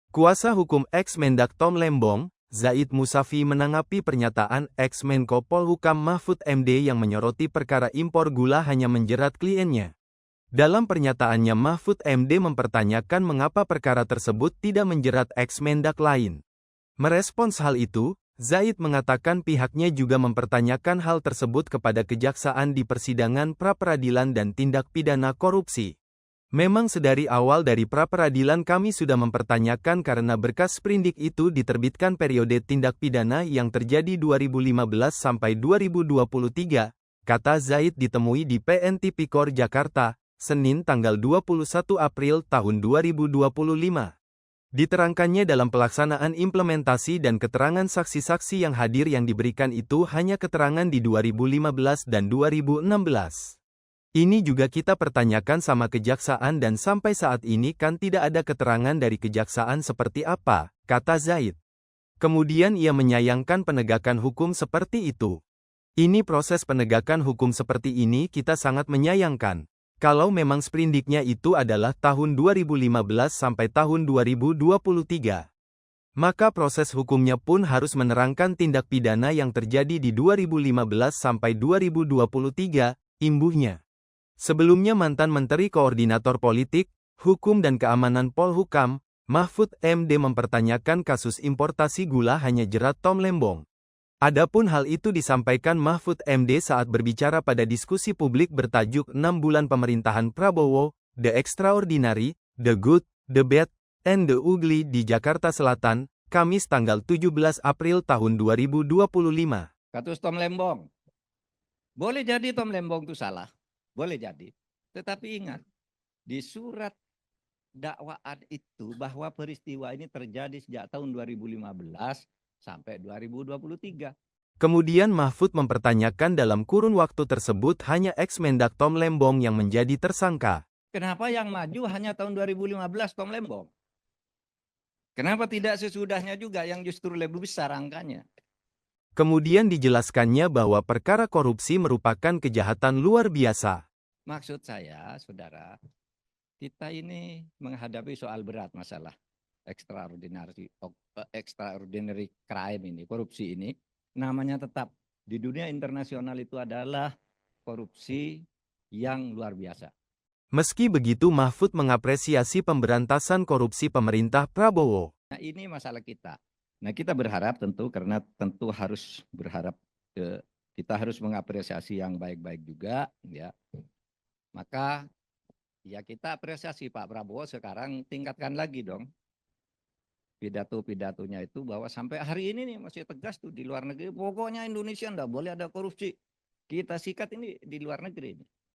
Kuasa hukum ex-Mendak Tom Lembong, Zaid Musafi menanggapi pernyataan ex-Menko Polhukam Mahfud MD yang menyoroti perkara impor gula hanya menjerat kliennya. Dalam pernyataannya Mahfud MD mempertanyakan mengapa perkara tersebut tidak menjerat ex-Mendak lain. Merespons hal itu, Zaid mengatakan pihaknya juga mempertanyakan hal tersebut kepada kejaksaan di persidangan pra-peradilan dan tindak pidana korupsi. Memang sedari awal dari pra-peradilan kami sudah mempertanyakan karena berkas sprindik itu diterbitkan periode tindak pidana yang terjadi 2015 sampai 2023, kata Zaid ditemui di PN Tipikor Jakarta, Senin tanggal 21 April tahun 2025. Diterangkannya dalam pelaksanaan implementasi dan keterangan saksi-saksi yang hadir yang diberikan itu hanya keterangan di 2015 dan 2016. Ini juga kita pertanyakan sama kejaksaan dan sampai saat ini kan tidak ada keterangan dari kejaksaan seperti apa, kata Zaid. Kemudian ia menyayangkan penegakan hukum seperti itu. Ini proses penegakan hukum seperti ini kita sangat menyayangkan. Kalau memang sprindiknya itu adalah tahun 2015 sampai tahun 2023. Maka proses hukumnya pun harus menerangkan tindak pidana yang terjadi di 2015 sampai 2023, imbuhnya. Sebelumnya mantan Menteri Koordinator Politik, Hukum dan Keamanan Polhukam, Mahfud MD mempertanyakan kasus importasi gula hanya jerat Tom Lembong. Adapun hal itu disampaikan Mahfud MD saat berbicara pada diskusi publik bertajuk 6 bulan pemerintahan Prabowo, The Extraordinary, The Good, The Bad, and The Ugly di Jakarta Selatan, Kamis tanggal 17 April tahun 2025. Kasus Tom Lembong. Boleh jadi Tom Lembong itu salah. Boleh jadi. Tetapi ingat, di surat dakwaan itu bahwa peristiwa ini terjadi sejak tahun 2015 sampai 2023. Kemudian Mahfud mempertanyakan dalam kurun waktu tersebut hanya ex-Mendak Tom Lembong yang menjadi tersangka. Kenapa yang maju hanya tahun 2015 Tom Lembong? Kenapa tidak sesudahnya juga yang justru lebih besar angkanya? Kemudian dijelaskannya bahwa perkara korupsi merupakan kejahatan luar biasa. Maksud saya, saudara, kita ini menghadapi soal berat masalah extraordinary crime ini, korupsi ini. Namanya tetap di dunia internasional itu adalah korupsi yang luar biasa. Meski begitu Mahfud mengapresiasi pemberantasan korupsi pemerintah Prabowo. Nah ini masalah kita. Nah kita berharap tentu, karena tentu harus berharap, kita harus mengapresiasi yang baik-baik juga, ya. Maka ya kita apresiasi Pak Prabowo sekarang tingkatkan lagi dong pidato-pidatonya itu, bahwa sampai hari ini nih masih tegas tuh di luar negeri, pokoknya Indonesia enggak boleh ada korupsi. Kita sikat ini di luar negeri ini.